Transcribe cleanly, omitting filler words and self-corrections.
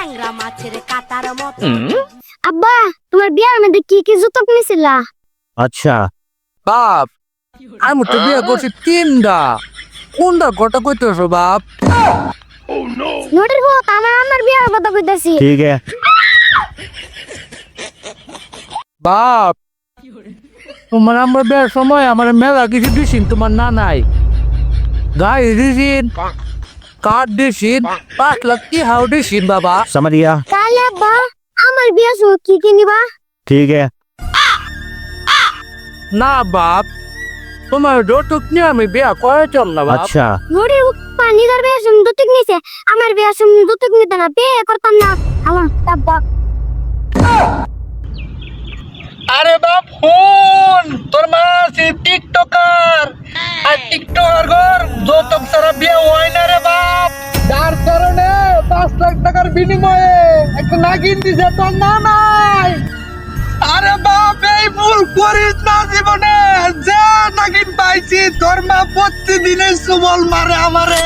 ট্যাংরা মাছের কাটার মতো। আব্বা তোমার বিয়ার মধ্যে কি কি জুতো কিনেছিলা? अच्छा বাপ আমি তো বিয়ে করছি তিনটা, কোনটা কথা কইতেছো বাপ? নোটের বহুত আমার বিয়ার কথা কইতাছি। ठीक है বাপ তোমার আমরা বিয়ের সময় আমার মেলা কিছু দিছিন, তোমার না নাই গাড়ি দিছিন, কাঠ দিছিন, 5 লাখ কি হাও দিছিন বাবা। समझ गया তাহলে আব্বা আমার বিয়ার সময় কি কিনিবা? ठीक है না বাপ, তোমার যৌতুক নিয়ে আমি বিয়া করেছিলাম না বাপ। अच्छा নোটের পানি ধর বিয়ার সময় দুতুক নিছে, আমার বিয়ার সময় দুতুক নিতে না, বিয়ে করতাম না আমার আব্বা। আরে বাপ ফোন তোর মা আছে টিকটকার, আর টিকটকার ঘর যৌতুক ছাড়া বিয়ে হয় না রে বাপ। যার কারণে 5 লাখ টাকার বিনিময়ে একটা নাগিন দিছে, তোর না নাই। আরে বাপ এই ভুল করিস না জীবনে, যে নাগিন পাইছি তোর মা প্রতিদিনে সুবল মারে আমারে।